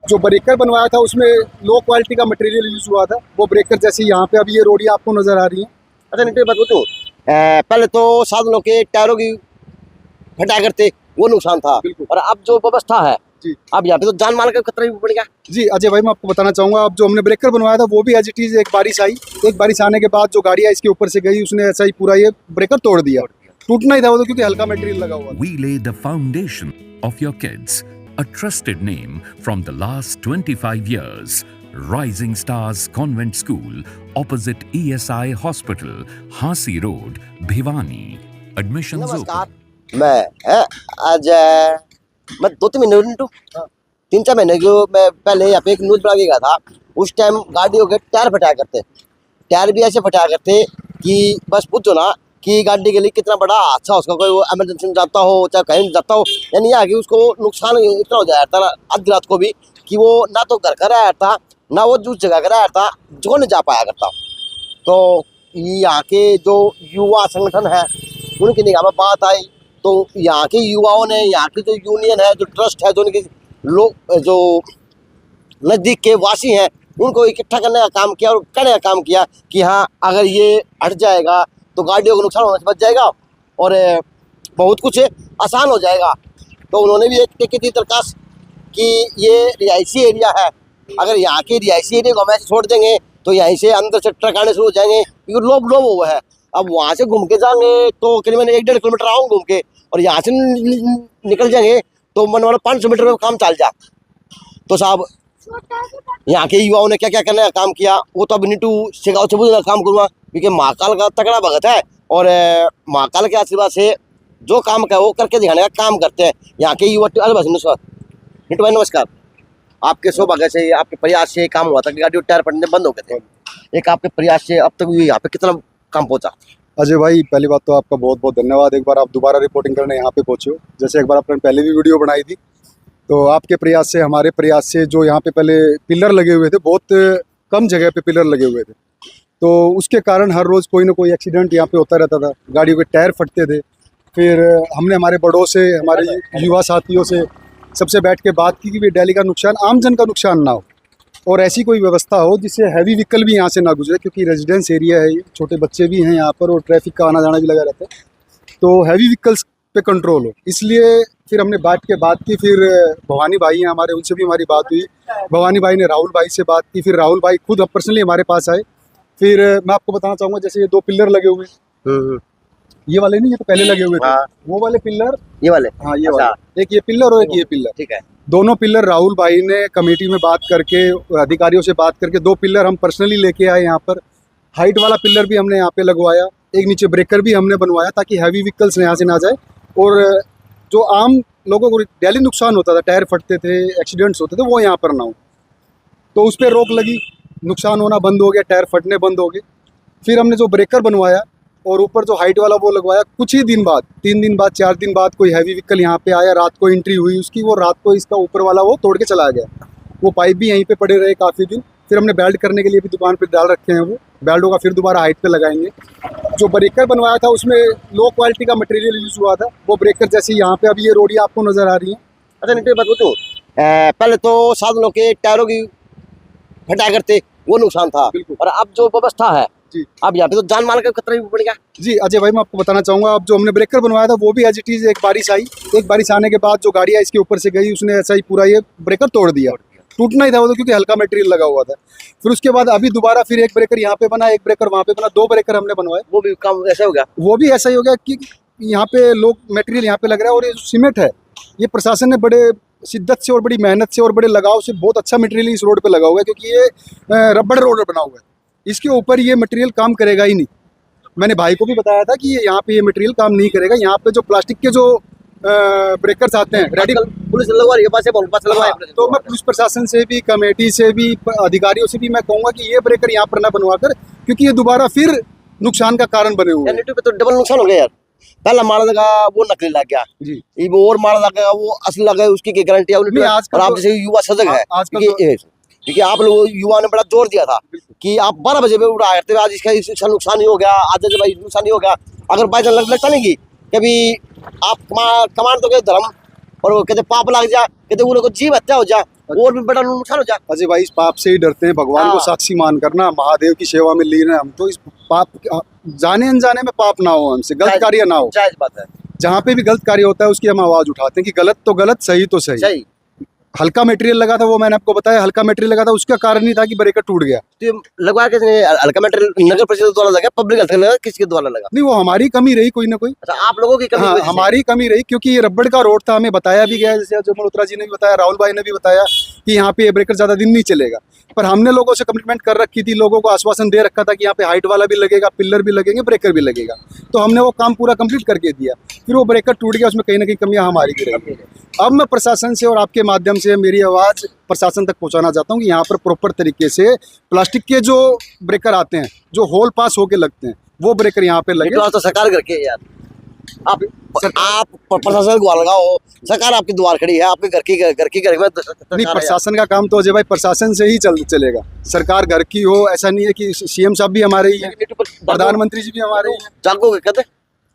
जो ब्रेकर बनवाया था उसमें लो क्वालिटी का मटेरियल यूज हुआ था। वो ब्रेकर जैसे यहाँ पे अभी ये रोड़ी आपको नजर आ रही है। अच्छा नीटे बात बताऊं, पहले तो साधनों के टायरों की फटा करते वो नुकसान था, बिल्कुल। और अब जो व्यवस्था है जी अब यहाँ पे तो जान माल का खतरा भी बढ़ गया। जी अजय भाई, मैं आपको बताना चाहूंगा, अब जो हमने ब्रेकर बनवाया था वो भी एज इट इज एक बारिश आई, एक बारिश आने के बाद जो गाड़ियाँ इसके ऊपर से गई उसने ऐसा ही पूरा ये ब्रेकर तोड़ दिया। टूटना ही था वो तो, क्योंकि हल्का मटेरियल लगा हुआ था। We lay the foundation of your kids, a trusted name from the last 25 years. Rising Stars Convent School, opposite ESI Hospital, Hansi Road, Bhiwani. Admissions open. नमस्कार, मैं आज मैं 2-3 महीने हाँ। 3-4 महीने को मैं पहले यहाँ पे एक न्यूज बना के गया था। उस टाइम गाड़ियों के टायर फटाया करते, टायर भी ऐसे फटाया करते कि बस पूछो ना कि गाड़ी के लिए कितना बड़ा हादसा, उसका कोई वो इमरजेंसी में जाता हो चाहे कहीं जाता हो, यानी आगे उसको नुकसान इतना हो जाता था आधी रात को भी कि वो ना तो घर का रहा था ना वो उस जगह का रहा था जो नहीं जा पाया करता। तो यहाँ के जो युवा संगठन है उनकी निगाह में बात आई, तो यहाँ के युवाओं ने, यहाँ की जो यूनियन है, जो ट्रस्ट है, जो उनके लोग जो नज़दीक के वासी हैं, उनको इकट्ठा करने का काम किया और करने का काम किया कि हाँ अगर ये हट जाएगा तो गाड़ियों को नुकसान होने से बच जाएगा और बहुत कुछ आसान हो जाएगा। तो उन्होंने भी एक की थी दरखास्त कि ये रिहायशी एरिया है, अगर यहाँ के रिहायशी एरिया को हम ऐसे छोड़ देंगे तो यहीं से अंदर से ट्रक आने शुरू हो जाएंगे, क्योंकि लोग हुआ है। अब वहाँ से घूम के जाएंगे तो करीबन 1-1.5 किलोमीटर आऊँ घूम के, और यहाँ से निकल जाएंगे तो मन वाला 500 मीटर में काम चल जा। तो साहब यहाँ के युवाओं ने क्या क्या करने का काम किया वो तो अब नीटू सिगाव से पूछना काम करूँगा, क्योंकि महाकाल का तगड़ा भगत है और महाकाल के आशीर्वाद से जो काम का वो करके दिखाने का काम करते हैं यहाँ के युवा। नीटू भाई नमस्कार, आपके सौभाग्य से, आपके प्रयास से काम हुआ था कि गाड़ी टायर फटने बंद हो गए थे, एक आपके प्रयास से अब तक यहाँ पे कितना काम पहुंचा? अजय भाई, पहली बात तो आपका बहुत बहुत धन्यवाद, एक बार आप दोबारा रिपोर्टिंग करने यहाँ पे पहुंचे हो। जैसे एक बार आपने पहले भी वीडियो बनाई थी, तो आपके प्रयास से, हमारे प्रयास से जो यहाँ पे पहले पिलर लगे हुए थे, बहुत कम जगह पे पिलर लगे हुए थे, तो उसके कारण हर रोज़ कोई ना कोई एक्सीडेंट यहाँ पे होता रहता था, गाड़ियों के टायर फटते थे। फिर हमने हमारे बड़ों से, हमारे युवा साथियों से सबसे बैठ के बात की कि दिल्ली का नुकसान, आमजन का नुकसान ना हो और ऐसी कोई व्यवस्था हो जिससे हैवी व्हीकल भी यहाँ से ना गुजरे, क्योंकि रेजिडेंस एरिया है, छोटे बच्चे भी हैं यहाँ पर और ट्रैफिक का आना जाना भी लगा रहता है, तो हैवी व्हीकल्स पे कंट्रोल हो। इसलिए फिर हमने बैठ के बात की। फिर भवानी भाई हैं हमारे, उनसे भी हमारी बात हुई। भवानी भाई ने राहुल भाई से बात की, फिर राहुल भाई खुद पर्सनली हमारे पास आए। फिर मैं आपको बताना चाहूँगा, जैसे ये 2 पिलर लगे हुए हैं, ये वाले नहीं, ये तो पहले लगे हुए थे, वो वाले पिलर, ये वाले, हाँ ये वाले, एक ये पिलर और एक ये पिलर, ठीक है। दोनों पिलर राहुल भाई ने कमेटी में बात करके, अधिकारियों से बात करके 2 पिलर हम पर्सनली लेके आए यहाँ पर। हाइट वाला पिलर भी हमने यहाँ पे लगवाया, एक नीचे ब्रेकर भी हमने बनवाया ताकि हैवी व्हीकल्स यहाँ से ना जाए और जो आम लोगों को डेली नुकसान होता था, टायर फटते थे, एक्सीडेंट्स होते थे, वो यहाँ पर ना हो। तो उस पर रोक लगी, नुकसान होना बंद हो गया, टायर फटने बंद हो गए। फिर हमने जो ब्रेकर बनवाया और ऊपर जो हाइट वाला वो लगवाया, कुछ ही दिन बाद, 3 दिन बाद, 4 दिन बाद कोई हैवी व्हीकल यहाँ पे आया, रात को एंट्री हुई उसकी, वो रात को इसका ऊपर वाला वो तोड़ के चला गया। वो पाइप भी यहीं पे पड़े रहे काफ़ी दिन। फिर हमने बेल्ट करने के लिए भी दुकान पे डाल रखे हैं, वो बेल्टों का फिर दोबारा हाइट पे लगाएंगे। जो ब्रेकर बनवाया था उसमें लो क्वालिटी का मटेरियल यूज हुआ था। वो ब्रेकर जैसे यहाँ पे अभी ये रोड़ी आपको नजर आ रही है। अच्छा नीटे बात बताऊं, पहले तो साधनों के टायरों की फटाया करते वो नुकसान था, और अब जो व्यवस्था है जी, अब यहाँ पे तो जान माल का खतरा भी बढ़ गया। जी अजय भाई, मैं आपको बताना चाहूँगा, अब जो हमने ब्रेकर बनवाया था वो भी एज इट इज एक बारिश आई, एक बारिश आने के बाद जो गाड़ियाँ इसके ऊपर से गई उसने ऐसा ही पूरा ये ब्रेकर तोड़ दिया। टूटना ही था वो तो, क्योंकि हल्का मटेरियल लगा हुआ था। फिर उसके बाद अभी दोबारा फिर एक ब्रेकर यहाँ पे बना, एक ब्रेकर वहाँ पे बना, 2 ब्रेकर हमने बनवाए। वो भी काम ऐसा हो गया, वो भी ऐसा ही हो गया कि यहाँ पे लोग मटेरियल यहाँ पे लग रहा है, और ये सीमेंट है, ये प्रशासन ने बड़े शिद्दत से और बड़ी मेहनत से और बड़े लगाव से बहुत अच्छा मटेरियल इस रोड पे लगा हुआ है, क्योंकि ये रबड़ रोड बना हुआ है, इसके ऊपर ये मटेरियल काम करेगा ही नहीं। मैंने भाई को भी बताया था कि ये यहाँ पे ये मटेरियल काम नहीं करेगा। यहाँ पे जो प्लास्टिक के जो ब्रेकर्स आते हैं रेडी, पुलिस लगवा रही है, पास लगवाए। तो मैं पुलिस प्रशासन से भी, कमेटी से भी, अधिकारियों से भी मैं कहूँगा कि ये ब्रेकर यहाँ पर ना बनवाकर, क्योंकि ये दोबारा फिर नुकसान का कारण बने हुए हैं। तो डबल नुकसान हो गया यार, पहला माल लगा वो नकली लग गया जी, वो और माल लगा वो असली लगा, उसकी गारंटी है। और आप जैसे युवा सजग है, क्योंकि आप लोग युवा ने बड़ा जोर दिया था कि आप 12 बजे पे उड़ा करते, आज इसका नुकसान ही हो गया, आज भाई नुकसान ही हो गया। अगर बाई चांस लगता नहीं कि कभी आप कमांड तो गए धर्म और वो कहते पाप लग जा, कहते उनको जीव हत्या हो जा और भी बड़ा नुकसान हो जा। अजय भाई इस पाप से ही डरते हैं, भगवान को हाँ। साक्षी मान करना, महादेव की सेवा में लीन है हम, तो इस पाप जाने अनजाने में पाप ना हो हमसे, गलत कार्य ना हो। जायज बात है, जहाँ पे भी गलत कार्य होता है उसकी हम आवाज उठाते हैं कि गलत तो गलत, सही तो सही। सही। हल्का मटेरियल लगा था, वो मैंने आपको बताया, हल्का मटेरियल लगा था, उसका कारण नहीं था कि ब्रेकर टूट गया। तो ये लगवा के हल्का मटेरियल नगर परिषद द्वारा लगा, पब्लिक हेल्थ लगा, किसके द्वारा लगा? नहीं, वो हमारी कमी रही कोई ना कोई। अच्छा, आप लोगों की कमी हाँ, की वजह से। हमारी कमी रही, क्योंकि ये रबड़ का रोड था, हमें बताया भी गया, जैसे जो मल्होत्रा जी ने भी बताया, राहुल भाई ने भी बताया कि यहाँ पे ये ब्रेकर ज्यादा दिन नहीं चलेगा। पर हमने लोगों से कमिटमेंट कर रखी थी, लोगों को आश्वासन दे रखा था कि यहाँ पे हाइट वाला भी लगेगा, पिलर भी लगेंगे, ब्रेकर भी लगेगा, तो हमने वो काम पूरा कंप्लीट करके दिया। फिर वो ब्रेकर टूट गया, उसमें कहीं ना कहीं कमियां हमारी भी रही। अब मैं प्रशासन से और आपके माध्यम से मेरी आवाज़ प्रशासन तक पहुंचाना चाहता हूं कि यहाँ पर प्रॉपर तरीके से प्लास्टिक के जो ब्रेकर आते हैं, जो होल पास होके लगते हैं, वो ब्रेकर यहाँ पे लगे। तो सरकार करके यार, आप प्रशासन को लगाओ, सरकार आपकी द्वार खड़ी है, आपके घर की घर में नहीं, प्रशासन का काम तो अजय भाई प्रशासन से ही चलेगा। सरकार घर की हो ऐसा नहीं है कि सीएम साहब भी हमारे ही हैं, प्रधानमंत्री जी भी हमारे ही हैं। जागो कहते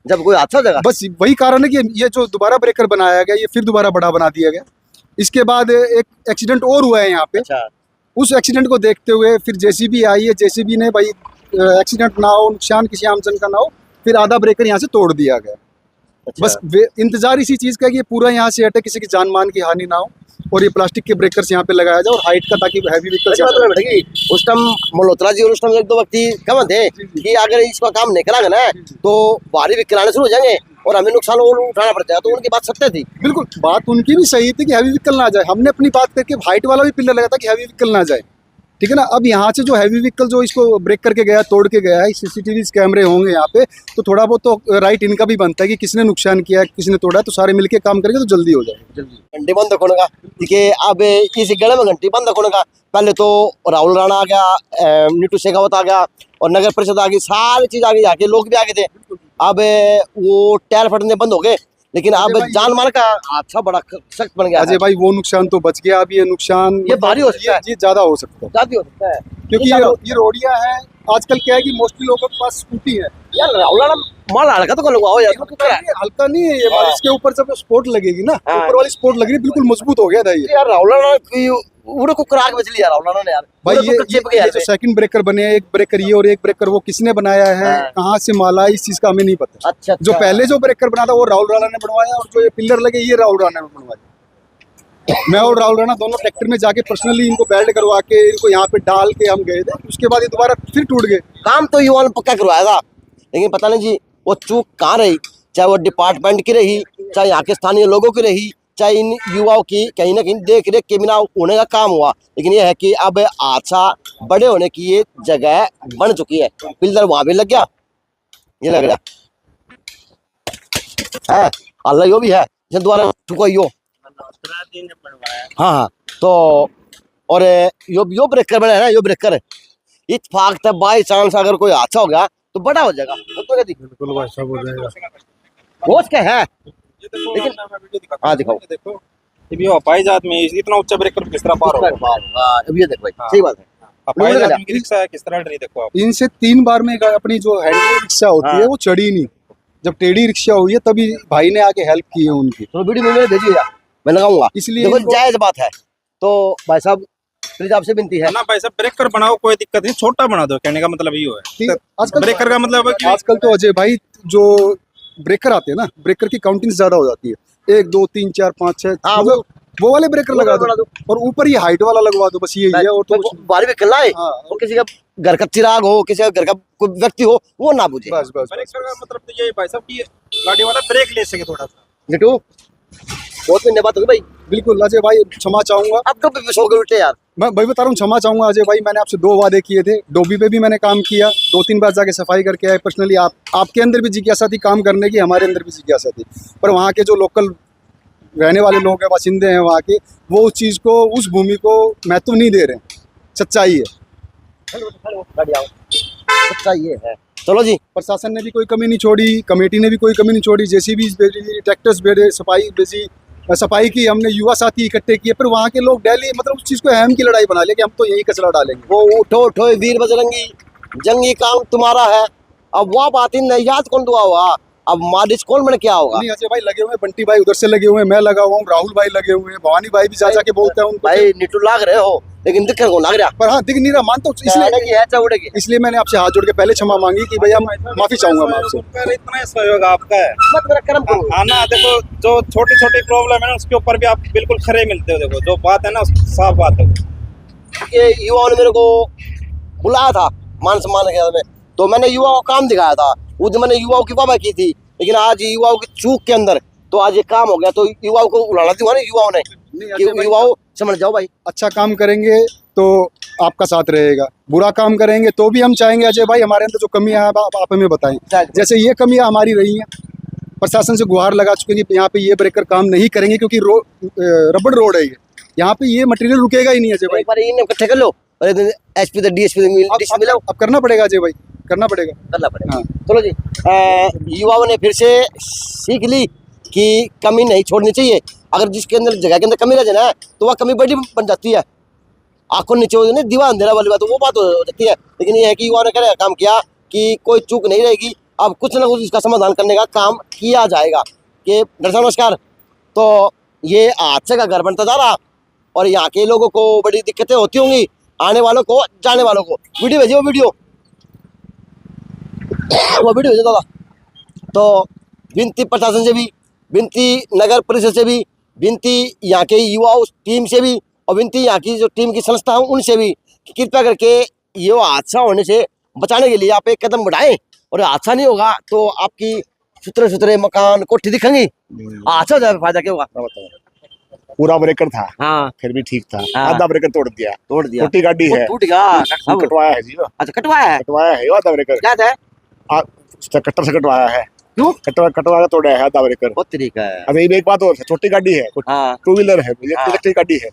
जब कोई हादसा हो जाएगा। बस वही कारण है कि ये जो दोबारा ब्रेकर बनाया गया, ये फिर दोबारा बड़ा बना दिया गया। इसके बाद एक एक्सीडेंट और हुआ है यहाँ पे। अच्छा। उस एक्सीडेंट को देखते हुए फिर जेसीबी आई है, जेसीबी ने भाई एक्सीडेंट ना हो, नुकसान किसी आमजन का ना हो, फिर आधा ब्रेकर यहाँ से तोड़ दिया गया। अच्छा। बस इंतजार इसी चीज का है कि ये पूरा यहाँ से हटे, किसी की जान मान की हानि ना हो, और ये प्लास्टिक के ब्रेकर्स यहाँ पे लगाया जाए और हाइट का, ताकि हैवी व्हीकल्स। उस टाइम मल्होत्रा जी और उस टाइम एक दो व्यक्ति कम थे कि अगर इसका काम नहीं कराएंगे ना तो भारी व्हीकल आने शुरू हो जाएंगे और हमें नुकसान और उठाना पड़ता है। तो उनकी बात सत्य थी। बिल्कुल, बात उनकी भी सही थी कि हैवी व्हीकल ना जाए। हमने अपनी बात करके हाइट वाला भी पिलर लगा था कि हैवी व्हीकल ना जाए, ठीक है ना। अब यहाँ से जो हैवी व्हीकल जो इसको ब्रेक करके गया, तोड़ के गया है, सीसीटीवी कैमरे होंगे यहाँ पे, तो थोड़ा बहुत तो राइट इनका भी बनता है कि किसने नुकसान किया है, किसने तोड़ा है, तो सारे मिलके काम करेंगे तो जल्दी हो जाएगा। घंटी बंद रखने का, ठीक है। अब इस गले में घंटी बंद रखने का, पहले तो राहुल राणा आ गया, नीतू शेखावत आ गया और नगर परिषद आ गई, सारी चीज आ गई, आके लोग भी आ गए थे। अब वो टायर फटने बंद हो गए, लेकिन अब जान माल का अच्छा बड़ा सख्त बन गया। अजय भाई वो नुकसान तो बच गया, अब ये नुकसान ये भारी हो सकता है, ये ज्यादा हो सकता है, ज्यादा हो सकता है, क्योंकि ये रोडियां हैं। आजकल क्या है कि मोस्टली लोगों के पास स्कूटी है यार। राहुल राणा माल हल्का तो लगवाओ यार, हल्का नहीं है ये माल। इसके ऊपर जब स्पोर्ट लगेगी ना, ऊपर वाली स्पोर्ट लग रही, बिल्कुल मजबूत हो गया था ये। यार राहुल राणा उड़े को कराग बच लिया राहुल राणा ने यार भाई। ये जो सेकंड ब्रेकर बने हैं, एक ब्रेकर ये और एक ब्रेकर वो, किसने बनाया है, कहाँ से माला, इस चीज का हमें नहीं पता। अच्छा। जो पहले जो ब्रेकर बना था वो राहुल राणा ने बनवाया, और जो ये पिलर लगे ये राहुल राणा ने बनवाया। मैं और राहुल राणा दोनों ट्रैक्टर में जाके पर्सनली इनको बेल्ट करवा के इनको यहाँ पे डाल के हम गए थे। उसके बाद ये दोबारा फिर टूट गए। काम तो युवा ने पक्का करवाया था, लेकिन पता नहीं जी वो चूक कहाँ रही, चाहे वो डिपार्टमेंट की रही, चाहे यहाँ के स्थानीय लोगों की रही, चाहे इन युवाओं की कहीं ना कहीं देख रेख के बिना होने का काम हुआ। लेकिन ये है कि अब अच्छा बड़े होने की ये जगह बन चुकी है। पिलर वहां भी लग गया, ये लग रहा है, अल्लाह यो भी है दोबारा ठुका यो। हाँ, तो और यो ब्रेकर बना है ना, यो ब्रेकर इत्तेफाक था, बाई चांस अगर कोई हादसा हो गया तो बड़ा हो जाएगा। बिल्कुल भाई सब हो जाएगा। होश क्या है, लेकिन हाँ दिखाओ, देखो ये भी अपाई जात में इतना ऊंचा ब्रेकर किस तरह पार होगा। अब ये देखो भाई, सही बात है। अपाई जात में रिक्शा है, किस तरह डरी देखो आप। इनसे 3 बार में अपनी जो हैंडल रिक्शा होती है वो चढ़ी नहीं। जब टेढ़ी रिक्शा हुई है तभी भाई ने आके हेल्प की है उनकी। तो वीडियो में भेजिए यार, मैं लगाऊंगा। इसलिए देखो जायज बात है। तो भाई साहब प्लीज आपसे विनती है ना भाई साहब, ब्रेकर बनाओ, कोई दिक्कत नहीं, छोटा बना दो, कहने का मतलब ये है। आजकल ब्रेकर का मतलब है कि आजकल तो अजय भाई जो ब्रेकर आते हैं ना, ब्रेकर की काउंटिंग ज्यादा हो जाती है, 1 2 3 4 5 6। हाँ, वो वाले ब्रेकर लगा दो और ऊपर ये हाइट वाला लगवा दो, बस यही है। और तो बारी भी खिला है, हाँ। और किसी का घर का चिराग हो, किसी का घर का कोई व्यक्ति हो, वो ना बुझे। बस बस ब्रेकर का मतलब तो ये भाई साहब कि गाड़ी वाला ब्रेक ले सके थोड़ा सा। जिटू बहुत धन्यवाद भाई। बिल्कुल अजय भाई, क्षमा चाहूंगा। अब तो विश्व के उठे यार, मैं भाई बता रहा हूँ, क्षमा चाहूंगा अजय भाई। मैंने आपसे 2 वादे किए थे। डोबी पे भी मैंने काम किया, 2-3 बार जाके सफाई करके आए पर्सनली। आपके अंदर भी जिज्ञासा थी काम करने की, हमारे अंदर भी जिज्ञासा थी, पर वहाँ के जो लोकल रहने वाले लोग हैं, बासिंदे हैं वहाँ के, वो उस चीज़ को, उस भूमि को महत्व नहीं दे रहे हैं। सच्चाई है, सच्चाई ये है। चलो जी, प्रशासन ने भी कोई कमी नहीं छोड़ी, कमेटी ने भी कोई कमी नहीं छोड़ी। जेसीबी भेजी, ट्रैक्टर्स भेजे, सफाई भेजी, सफाई की हमने, युवा साथी इकट्ठे किए। पर वहाँ के लोग डेली मतलब उस चीज़ को अहम की लड़ाई बना लिया कि हम तो यही कचरा डालेंगे। वो उठो उठो वीर बजरंगी, जंगी काम तुम्हारा है। अब वह बात ही नहीं याद कौन दुआ हुआ अब मालिश कौन बन क्या होगा? नहीं अजय भाई लगे हुए हैं, बंटी भाई उधर से लगे हुए हैं, मैं लगा हुआ हूँ, राहुल भाई लगे हुए हैं, भवानी भाई भी जा जाके बोलते हैं उनको। भाई नीटू लाग रहे हो लेकिन दिक्कत को लाग रहा पर हाँ दिख नहीं रहा, मानता हूँ, इसलिए इसलिए मैंने आपसे हाथ जोड़ के पहले क्षमा मांगी कि भैया माफी चाहूंगा मैं आपसे। पर इतना सहयोग आपका है मत मेरा कर्म करो। आना। देखो जो छोटी छोटी प्रॉब्लम है ना उसके ऊपर भी आप बिल्कुल खरे मिलते हो। देखो जो बात है ना साफ बात है। ये युवाओं ने मेरे को बुलाया था मान सम्मान के में, तो मैंने युवाओं को काम दिखाया था। उस दिन मैंने युवाओं की वाह की थी, लेकिन आज युवाओं की चूक के अंदर तो आज ये काम हो गया। तो युवाओं को उड़ाना दिया ना युवाओं ने कि युवाओं समझ जाओ भाई। अच्छा काम करेंगे तो आपका साथ रहेगा, बुरा काम करेंगे तो भी हम चाहेंगे अजय भाई हमारे अंदर जो कमियां हैं आप हमें बताएं। जैसे ये कमियां हमारी रही हैं, प्रशासन से गुहार लगा चुके हैं कि यहाँ पे ये ब्रेकर काम नहीं करेंगे क्योंकि रबड़ रोड है ये, यहाँ पे ये मटेरियल रुकेगा ही नहीं अजय भाई। एक बार इन्हें इकट्ठे कर लो और एसपी तो डीएसपी मिलाओ। अब करना पड़ेगा अजय भाई, करना पड़ेगा। हाँ। चलो जी, युवाओं ने फिर से सीख ली कि कमी नहीं छोड़नी चाहिए। अगर जिसके अंदर जगह के अंदर कमी रह जाए ना तो वह कमी बड़ी बन जाती है। आंखों नीचे हो दीवार अंधेरा वाली बात, तो वो बात हो जाती है। लेकिन ये है कि युवाओं ने क्या काम किया कि कोई चूक नहीं रहेगी, अब कुछ ना कुछ इसका समाधान करने का काम किया जाएगा। कि दर्शक नमस्कार, तो ये हादसे का घर बनता जा रहा और यहाँ के लोगों को बड़ी दिक्कतें होती होंगी, आने वालों को जाने वालों को। वीडियो भेजिए, वो वीडियो भेजो दादा। तो विनती प्रशासन से भी, विनती नगर परिषद से भी, विनती यहाँ के युवाओं टीम से भी, और विनती यहाँ की जो टीम की संस्था है उनसे भी कि कृपया करके ये हादसा होने से बचाने के लिए आप एक कदम बढ़ाएं। और हादसा नहीं होगा तो आपकी सुथरे सुथरे मकान कोठी दिखेंगी। हादसा हो जाए फायदा क्या होगा? पूरा ब्रेकर था, हाँ फिर भी ठीक था। हाँ। आधा ब्रेकर तोड़ दिया, छोटी गाड़ी है, टूट गया। कटवाया है जी। अच्छा कटवाया है, कटवाया है आधा ब्रेकर, क्या था? कट्टर से कटवाया है। क्यों? कटवा के तोड़ा है आधा ब्रेकर। बहुत तरीका है। अभी एक बात और है, छोटी गाड़ी है, हाँ टू व्हीलर है, इलेक्ट्रिक गाड़ी है,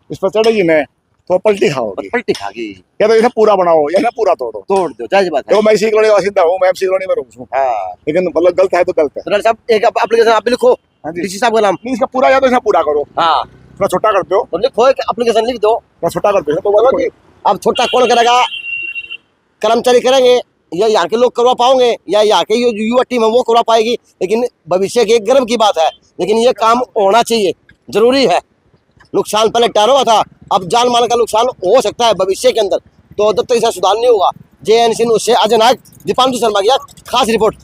इस पर चढ़ेगी ना तो पलटी खाओगी। पलटी खा गई। या तो इसे पूरा बनाओ या ना पूरा तोड़ो। तोड़ दो, जायज बात है। देखो मैं इसी कॉलोनी वासिंदा हूँ, मैं इसी कॉलोनी में रहूँ, हाँ लेकिन मतलब गलत है तो गलत है। तो साहब एक एप्लीकेशन आप भी लिखो, हाँ जी, डीसी साहब का नाम। नहीं इसका पूरा या तो इसे पूरा करो, हाँ थोड़ा छोटा कर दो, तो लिखो एक एप्लीकेशन लिख दो। थोड़ा छोटा कर दो तो चलो जी, अब छोटा कौन करेगा? कर्मचारी करेंगे या यहाँ के लोग करवा पाओगे या यहाँ के जो युवा टीम है वो करवा पाएगी। लेकिन भविष्य के गर्व की बात है, लेकिन ये काम होना चाहिए, जरूरी है। नुकसान पहले टहरा हुआ था, अब जान माल का नुकसान हो सकता है भविष्य के अंदर। तो जब तक इसका सुधार नहीं होगा, JNC न्यूज़ से अजय नायक, दीपांशु शर्मा की खास रिपोर्ट।